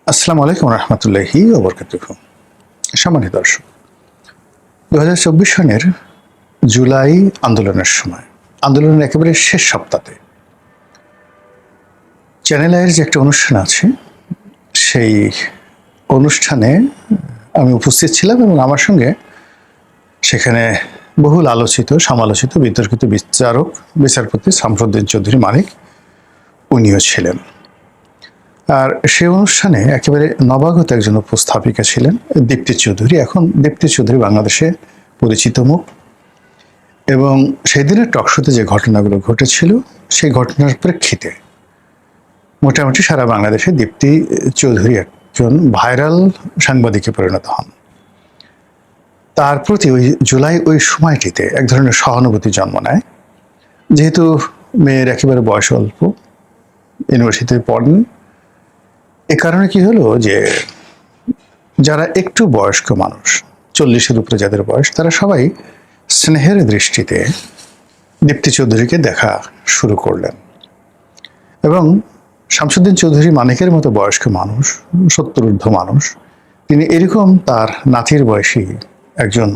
আসসালামু আলাইকুম রহমতুল্লাহি ওয়া বারাকাতুহু। সম্মানিত দর্শক, 2024 সনের জুলাই আন্দোলনের সময়, আন্দোলনের একেবারে শেষ সপ্তাহে চ্যানেল আইয়ের যে একটা অনুষ্ঠান আছে, সেই অনুষ্ঠানে আমি উপস্থিত ছিলাম এবং আমার সঙ্গে সেখানে বহুল আলোচিত, সমালোচিত, বিতর্কিত বিচারপতি শামসুদ্দিন চৌধুরী মানিক উনিও ছিলেন। আর সেই অনুষ্ঠানে একেবারে নবাগত একজন উপস্থাপিকা ছিলেন দীপ্তি চৌধুরী। এখন দীপ্তি চৌধুরী বাংলাদেশে পরিচিত মুখ, এবং সেই দিনের টকশোতে যে ঘটনাগুলো ঘটেছিল সেই ঘটনার প্রেক্ষিতে মোটামুটি সারা বাংলাদেশে দীপ্তি চৌধুরী একজন ভাইরাল সাংবাদিকে পরিণত হন। তার প্রতি ওই সময়টিতে এক ধরনের সহানুভূতি জন্ম নেয়। যেহেতু মেয়ের একেবারে বয়স অল্প, ইউনিভার্সিটিতে পড়েন, এ কারণে কি হলো যে যারা একটু বয়স্ক মানুষ, 40-এর উপরে যাদের বয়স, তারা সবাই স্নেহের দৃষ্টিতে দীপ্তি চৌধুরীকে দেখা শুরু করলেন। এবং শামসুদ্দিন চৌধুরী মানিকের মতো বয়স্ক মানুষ, 70 ঊর্ধ্ব মানুষ, তিনি এরকম তার নাতির বয়সী একজন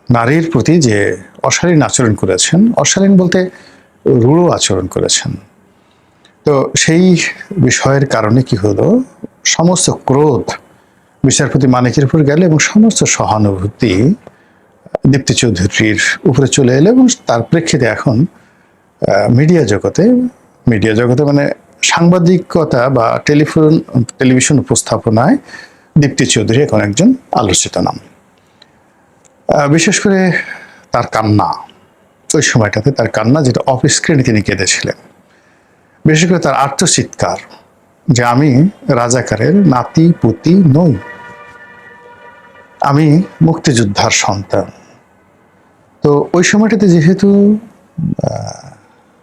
নারীর প্রতি যে অশালীন আচরণ করেছেন, অশালীন বলতে রূঢ় আচরণ করেছেন, তো সেই বিষয়ের কারণে কি হলো, সমস্ত ক্রোধ বিচারপতি মানিকের উপর গেল এবং সমস্ত সহানুভূতি দীপ্তি চৌধুরীর উপরে চলে এলো। এবং তার প্রেক্ষিতে এখন মিডিয়া জগতে মানে সাংবাদিকতা বা টেলিভিশন উপস্থাপনায় দীপ্তি চৌধুরী এখন একজন আলোচিত নাম। বিশেষ করে তার কান্না, ওই সময়টাতে তার কান্না, যেটা অফ স্ক্রিনে তিনি কেঁদেছিলেন, বিশেষ করে তার আর্তচিৎকার যে আমি রাজাকারের নাতি পুতি নই, আমি মুক্তিযোদ্ধার সন্তান। তো ওই সময়টাতে যেহেতু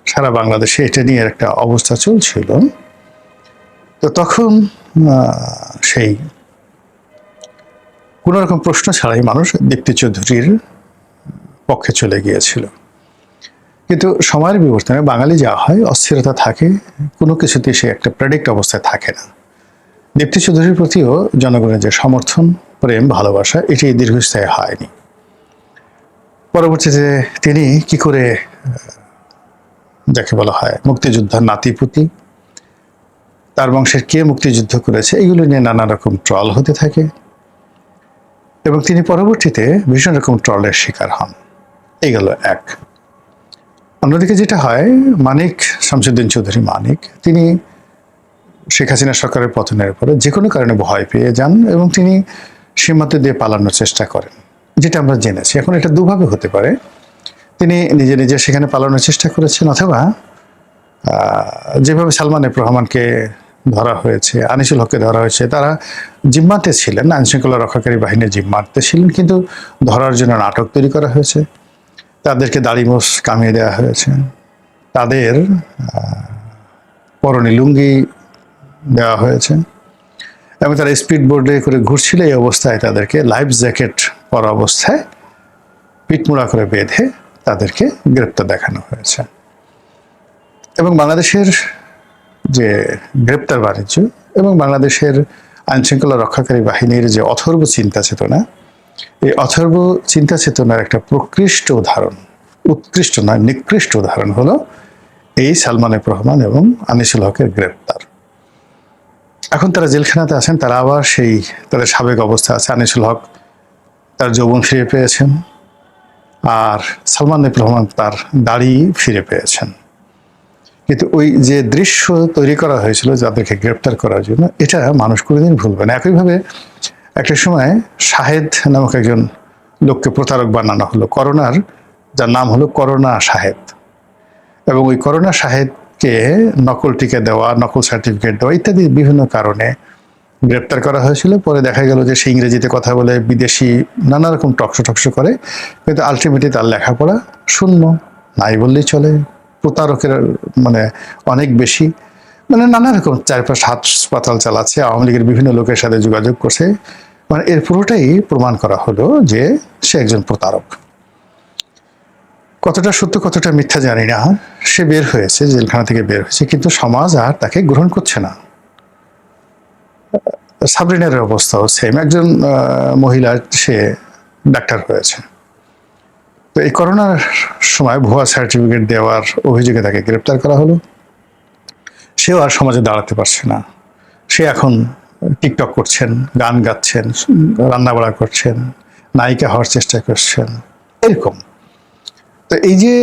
সারা বাংলাদেশে এটা নিয়ে একটা অবস্থা চলছিল, তো তখন সেই কোনো রকম প্রশ্ন ছাড়াই মানুষ দীপ্তি চৌধুরীর পক্ষে চলে গিয়েছিল। কিন্তু সময়ের বিবর্তনে বাঙালি যা হয়, অস্থিরতা থাকে, কোনো কিছুতে সে একটা প্রেডিক্ট অবস্থায় থাকে না। দীপ্তি চৌধুরীর প্রতিও জনগণের যে সমর্থন, প্রেম, ভালোবাসা, এটি দীর্ঘস্থায়ী হয়নি। পরবর্তীতে তিনি কি করে, যাকে বলা হয় মুক্তিযোদ্ধার নাতিপুতি, তার বংশের কে মুক্তিযুদ্ধ করেছে, এগুলো নিয়ে নানা রকম ট্রল হতে থাকে এবং তিনি পরবর্তীতে ভীষণ রকম ট্রলের শিকার হন। এই গেল এক। অন্যদিকে যেটা হয়, শামসুদ্দিন চৌধুরী মানিক, তিনি শেখ হাসিনা সরকারের পতনের পরে যে কোনো কারণে ভয় পেয়ে যান এবং তিনি সীমান্ত দিয়ে পালানোর চেষ্টা করেন, যেটা আমরা জেনেছি। এখন এটা দুভাবে হতে পারে, তিনি নিজে সেখানে পালানোর চেষ্টা করেছেন, অথবা যেভাবে সালমান এফ রহমানকে ধরা হয়েছে, আনিসুল হককে ধরা হয়েছে, তারা জিম্মাতে ছিলেন, আইনশৃঙ্খলা রক্ষাকারী বাহিনীর জিম্মাতে ছিলেন, কিন্তু ধরার জন্য নাটক তৈরি করা হয়েছে, তাদেরকে দাড়িমোষ কামিয়ে দেওয়া হয়েছে, তাদের পরনে লুঙ্গি দেওয়া হয়েছে এবং তারা স্পিড বোর্ডে করে ঘুরছিল। এই অবস্থায় তাদেরকে লাইফ জ্যাকেট পরা অবস্থায় পিঠমোড়া করে বেঁধে তাদেরকে গ্রেপ্তার দেখানো হয়েছে। এবং বাংলাদেশের যে গ্রেপ্তার বাণিজ্য এবং বাংলাদেশের আইনশৃঙ্খলা রক্ষাকারী বাহিনীর যে অথর্ব চিন্তা চেতনা, এই অথর্ব চিন্তা চেতনার একটা উৎকৃষ্ট নয়, নিকৃষ্ট উদাহরণ হলো এই সালমান এফ রহমান এবং আনিসুল হকের গ্রেপ্তার। এখন তারা জেলখানাতে আছেন, তারা আবার সেই তাদের সাবেক অবস্থা আছে। আনিসুল হক তার যৌবন ফিরে পেয়েছেন, আর সালমান এফ রহমান তার দাড়ি ফিরে পেয়েছেন। কিন্তু ওই যে দৃশ্য তৈরি করা হয়েছিল যাদেরকে গ্রেপ্তার করার জন্য, এটা মানুষ কোনোদিন ভুলবে না। একইভাবে একটা সময় শাহেদ নামক একজন লোককে প্রতারক বানানো হলো, যার নাম হলো করোনা শাহেদ, এবং ওই করোনা শাহেদকে নকল টিকা দেওয়া, নকল সার্টিফিকেট দেওয়া ইত্যাদি বিভিন্ন কারণে গ্রেপ্তার করা হয়েছিল। পরে দেখা গেল যে সে ইংরেজিতে কথা বলে, বিদেশি নানা রকম টকশো করে, কিন্তু আলটিমেটলি তার লেখাপড়া শূন্য, নাই বললেই চলে। প্রতারকের মানে অনেক বেশি, মানে নানা রকম চারপাশ হাসপাতাল চালাচ্ছে, আওয়ামী লীগের বিভিন্ন লোকের সাথে যোগাযোগ করছে, মানে এর পুরোটাই প্রমাণ করা হলো যে সে একজন প্রতারক। কতটা সত্য কতটা মিথ্যা জানি না, সে বের হয়েছে, জেলখানা থেকে বের হয়েছে, কিন্তু সমাজ আর তাকে গ্রহণ করছে না। সাবরিনারের অবস্থাও সেম, একজন মহিলা, সে ডাক্তার হয়েছে। তো এই করোনার সময় ভুয়া সার্টিফিকেট দেওয়ার অভিযোগে তাকে গ্রেপ্তার করা হলো। সেও আর সমাজে দাঁড়াতে পারছে না। সে এখন টিকটক করছেন, গান গাচ্ছেন, রান্নাবাড়া করছেন, নায়িকা হওয়ার চেষ্টা করছেন, এরকম। তো এই যে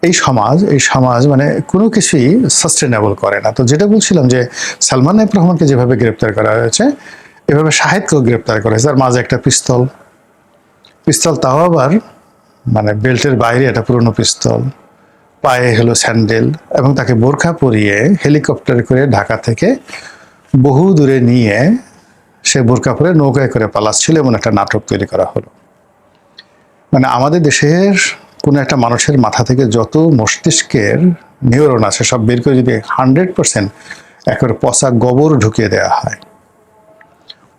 এই সমাজ মানে কোনো কিছুই সাস্টেনেবল করে না। তো যেটা বলছিলাম যে সালমান এফ রহমানকে যেভাবে গ্রেপ্তার করা হয়েছে, এভাবে শাহেদকেও গ্রেপ্তার করা হয়েছে। আর মাঝে একটা পিস্তল, তাও আবার মানে বেল্টের বাইরে একটা পুরনো পিস্তল, পায়ে হলো স্যান্ডেল, এবং তাকে বোরখা পরিয়ে হেলিকপ্টার করে ঢাকা থেকে বহু দূরে নিয়ে সে বোরখা পরে নৌকায় করে পালাচ্ছিল, এমন একটা নাটক তৈরি করা হলো। মানে আমাদের দেশের কোনো একটা মানুষের মাথা থেকে যত মস্তিষ্কের নিউরন আছে সব বের করে যদি 100% একেবারে পচা গোবর ঢুকিয়ে দেওয়া হয়,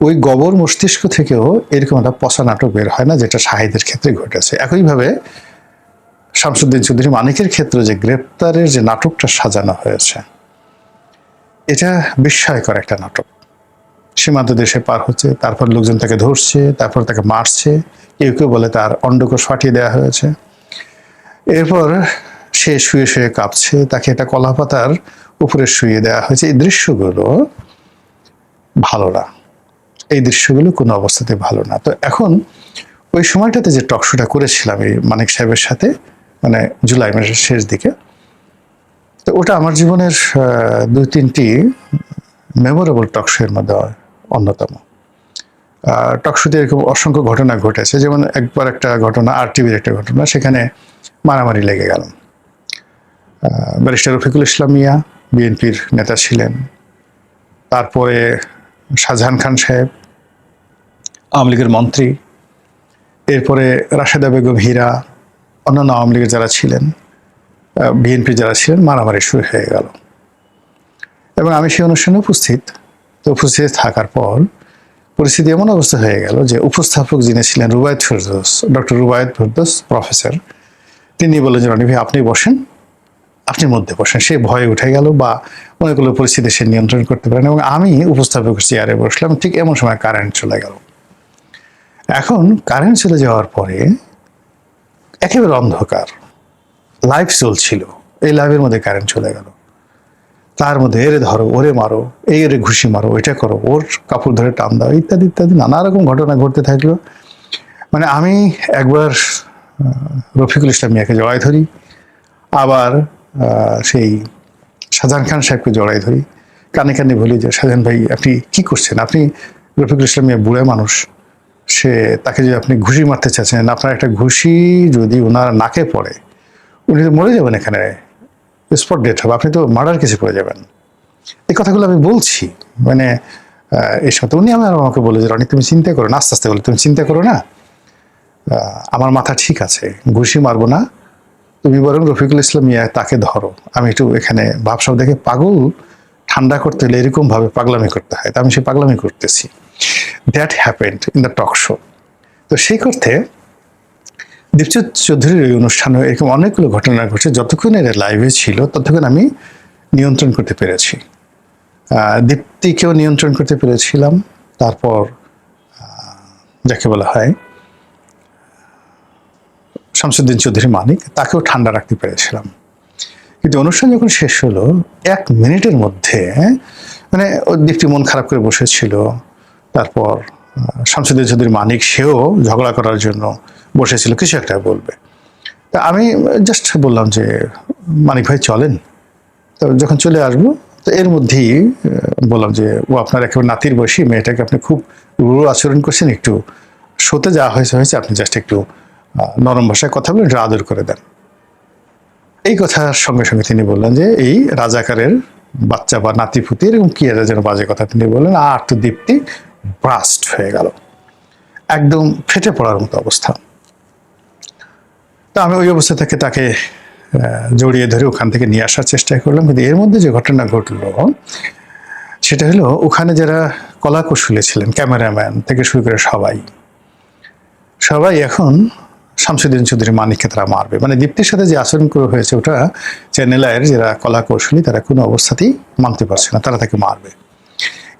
ওই গোবর মস্তিষ্ক থেকেও এরকম একটা পচা নাটক বের হয় না, যেটা শাহিদের ক্ষেত্রে ঘটেছে। একইভাবে শামসুদ্দিন চৌধুরী মানিকের ক্ষেত্রে যে গ্রেপ্তারের যে নাটকটা সাজানো হয়েছে, এটা বিস্ময়কর একটা নাটক। সীমান্ত দেশে পার হচ্ছে, তারপর লোকজন তাকে ধরছে, তারপর তাকে মারছে, কেউ কেউ বলে তার অন্ডকোষ ফাটিয়ে দেওয়া হয়েছে। এরপর সে শুয়ে শুয়ে কাঁপছে, তাকে একটা কলাপাতার উপরে শুয়ে দেওয়া হয়েছে। এই দৃশ্যগুলো ভালো না, এই দৃশ্যগুলো কোনো অবস্থাতে ভালো না। তো এখন ওই সময়টাতে যে টকশোটা করেছিলাম এই মানিক সাহেবের সাথে, মানে জুলাই মাসের শেষ দিকে, তো ওটা আমার জীবনের 2-3টি মেমোরেবল টকশোর মধ্যে অন্যতম। টকশোতে এরকম অসংখ্য ঘটনা ঘটেছে। যেমন একবার একটা ঘটনা, RTV একটা ঘটনা, সেখানে মারামারি লেগে গেল। ব্যারিস্টার রফিকুল ইসলাম মিয়া বিএনপির নেতা ছিলেন, তারপরে শাহজাহান খান সাহেব আওয়ামী লীগের মন্ত্রী, এরপরে রাশেদা বেগম হীরা, অন্যান্য আওয়ামী লীগের যারা ছিলেন, বিএনপি যারা ছিলেন, মারামারি শুরু হয়ে গেল। এবং আমি সেই অনুষ্ঠানে উপস্থিত। তো উপস্থিত থাকার পর পরিস্থিতি এমন অবস্থা হয়ে গেল যে উপস্থাপক যিনি ছিলেন রুবায়েত ফেরদৌস, ডক্টর রুবায়েত ফেরদৌস প্রফেসর, তিনি বললেন যে রনি ভাই আপনি বসেন, আপনি মধ্যে বসেন। সে ভয়ে উঠে গেল বা অনেকগুলো পরিস্থিতি সে নিয়ন্ত্রণ করতে পারেন, এবং আমি উপস্থাপকের চেয়ারে বসলাম। ঠিক এমন সময় কারেন্ট চলে গেল। এখন কারেন্ট চলে যাওয়ার পরে একেবারে অন্ধকার, লাইভ চলছিল, এই লাইভের মধ্যে কারেন্ট চলে গেল। তার মধ্যে এরে ধরো, ওরে মারো, এই এরে ঘুষি মারো, এটা করো, ওর কাপড় ধরে টান দাও, ইত্যাদি ইত্যাদি নানা রকম ঘটনা ঘটতে থাকলো। মানে আমি একবার রফিকুল ইসলাম মিয়াকে জড়াই ধরি, আবার সেই শাহজাহান খান সাহেবকে জড়াই ধরি, কানে কানে বলি যে শাহজাহান ভাই আপনি কি করছেন, আপনি রফিকুল ইসলাম মিয়া বুড়া মানুষ, সে তাকে যদি আপনি ঘুষি মারতে চাচ্ছেন, আপনার একটা ঘুষি যদি ওনার নাকে পড়ে, উনি তো মরে যাবেন, এখানে স্পট ডেথ হবে, আপনি তো মার্ডার কেসে পড়ে যাবেন। এই কথাগুলো আমি বলছি, মানে এই সময় উনি আমাকে বলে যে রনি তুমি চিন্তা করো না, আস্তে আস্তে বলে তুমি চিন্তা করো না, আমার মাথা ঠিক আছে, ঘুষি মারবো না, তুমি বরং রফিকুল ইসলাম মিয়া তাকে ধরো, আমি একটু এখানে ভাবসাব দেখে পাগল ঠান্ডা করতে হলে এরকম ভাবে পাগলামি করতে হয়, তা আমি সেই পাগলামি করতেছি। That happened in the talk show. তো সেই করতে দীপচন্দ্র চৌধুরীর এই অনুষ্ঠানে এরকম অনেকগুলো ঘটনা ঘটছে। যতক্ষণ এর লাইভে ছিল ততক্ষণ আমি নিয়ন্ত্রণ করতে পেরেছি, দীপ্তিকেও নিয়ন্ত্রণ করতে পেরেছিলাম, তারপর যাকে বলা হয় শামসুদ্দিন চৌধুরী মানিক, তাকেও ঠান্ডা রাখতে পেরেছিলাম। কিন্তু অনুষ্ঠান যখন শেষ হলো 1 মিনিটের মধ্যে মানে দীপ্তি মন খারাপ করে বসেছিল, তারপর শামসুদ্দিন চৌধুরী মানিক সেও ঝগড়া করার জন্য বসেছিল, কিছু একটা বলবে। তা আমি জাস্ট বললাম যে মানিক ভাই চলেন, তো যখন চলে আসবো তো এর মধ্যেই বললাম যে ও আপনার একেবারে নাতির বয়সী মেয়েটাকে আপনি খুব রূঢ় আচরণ করছেন, একটু শোতে যা হয়েছে আপনি জাস্ট একটু নরম ভাষায় কথা বলে একটু আদর করে দেন। এই কথার সঙ্গে সঙ্গে তিনি বললেন যে এই রাজাকারের বাচ্চা বা নাতিপুতি এরকম কি একটা যেন বাজে কথা তিনি বললেন, আর তো দীপ্তি ব্রাস্ট হয়ে গেল, একদম ফেটে পড়ার মতো অবস্থা। তা আমি ওই অবস্থা থেকে তাকে জড়িয়ে ধরে ওখান থেকে নিয়ে আসার চেষ্টা করলাম। কিন্তু এর মধ্যে যে ঘটনা ঘটলো সেটা হলো ওখানে যারা কলাকুশলী ছিলেন, ক্যামেরাম্যান থেকে শুরু করে সবাই এখন শামসুদ্দিন চৌধুরী মানিককে তারা মারবে, মানে দীপ্তির সাথে যে আচরণ করে হয়েছে ওটা চ্যানেল আয়ের যারা কলা কৌশলী তারা কোনো অবস্থাতেই মানতে পারছে না, তারা তাকে মারবে।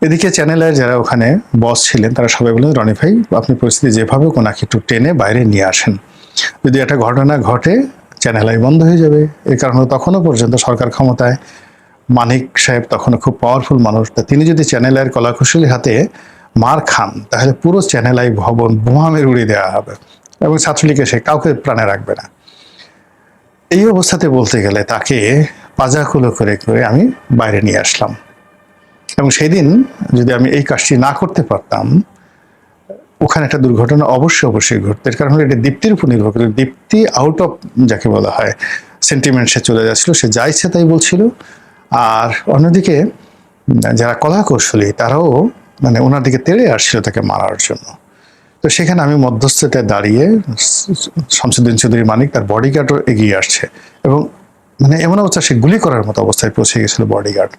এদিকে চ্যানেলের যারা ওখানে বস ছিলেন তারা সবাই বললেন, রনি ভাই আপনি পরিস্থিতি যেভাবে ওনাকে একটু টেনে বাইরে নিয়ে আসেন, যদি একটা ঘটনা ঘটে চ্যানেল আই বন্ধ হয়ে যাবে। এই কারণে তখনও পর্যন্ত সরকার ক্ষমতায়, মানিক সাহেব তখনও খুব পাওয়ারফুল মানুষ, তা তিনি যদি চ্যানেল আইয়ের কলাকুশলী হাতে মার খান তাহলে পুরো চ্যানেল আই ভবন বোমা মেরে উড়িয়ে দেওয়া হবে এবং ছাত্রলীগ এসে কাউকে প্রাণে রাখবে না। এই অবস্থাতে বলতে গেলে তাকে পাজাকুলো করে করে আমি বাইরে নিয়ে আসলাম। এবং সেই দিন যদি আমি এই কাজটি না করতে পারতাম, ওখানে একটা দুর্ঘটনা অবশ্যই ঘটতো। এর কারণ হলো এটা দীপ্তির উপর নির্ভর করে। দীপ্তি আউট অফ যাকে বলা হয় সেন্টিমেন্ট, সে চলে যাচ্ছিল, সে যা ইচ্ছে তাই বলছিল। আর অন্যদিকে যারা কলা কৌশলী তারাও মানে ওনার দিকে তেড়ে আসছিল তাকে মারার জন্য। তো সেখানে আমি মধ্যস্থতায় দাঁড়িয়ে, শামসুদ্দিন চৌধুরী মানিক তার বডিগার্ডও এগিয়ে আসছে এবং মানে এমন অবস্থা সে গুলি করার মতো অবস্থায় পৌঁছে গেছিল বডিগার্ড।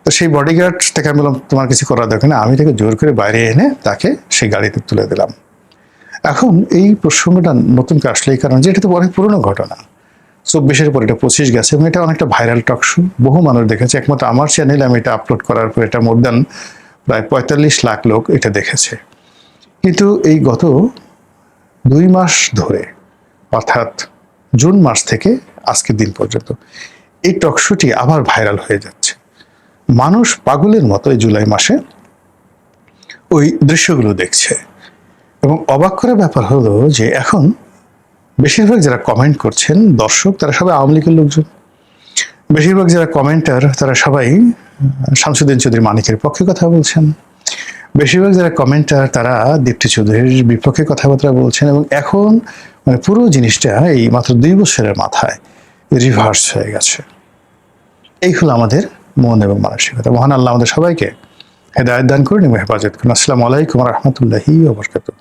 তো সেই বডিগার্ডটাকে আমি বললাম তোমার কিছু করার দরকার না, আমি তাকে জোর করে বাইরে এনে তাকে সেই গাড়িতে তুলে দিলাম। এখন এই প্রসঙ্গটা নতুন করে আসলে এই কারণ যে এটা তো অনেক পুরনো ঘটনা, 24-এর পর এটা 25 গেছে এবং এটা অনেকটা ভাইরাল টক শো, বহু মানুষ দেখেছে। একমাত্র আমার চ্যানেলে আমি এটা আপলোড করার পর এটা মোর দ্যান প্রায় 45 লাখ লোক এটা দেখেছে। কিন্তু এই গত 2 মাস ধরে, অর্থাৎ জুন মাস থেকে আজকের দিন পর্যন্ত এই টক শোটি আবার ভাইরাল হয়ে যাচ্ছে। মানুষ পাগলের মতো এই জুলাই মাসে ওই দৃশ্যগুলো দেখছে। এবং অবাক করার ব্যাপার হলো যে এখন বেশিরভাগ যারা কমেন্ট করছেন দর্শক, তারা সবাই আওয়ামী লীগের লোকজন। বেশিরভাগ যারা কমেন্টার তারা সবাই শামসুদ্দিন চৌধুরী মানিকের পক্ষে কথা বলছেন। বেশিরভাগ যারা কমেন্টার তারা দীপ্তি চৌধুরীর বিপক্ষে কথাবার্তা বলছেন। এবং এখন মানে পুরো জিনিসটা এই মাত্র 2 বছরের মাথায় রিভার্স হয়ে গেছে। এই হলো আমাদের মন এবং মানসিকতা। মহান আল্লাহ আমাদের সবাইকে হেদায়েত দান করুন এবং হেফাজত করুন। আসসালামু আলাইকুম ওয়া রাহমাতুল্লাহি ওয়া বারাকাতুহু।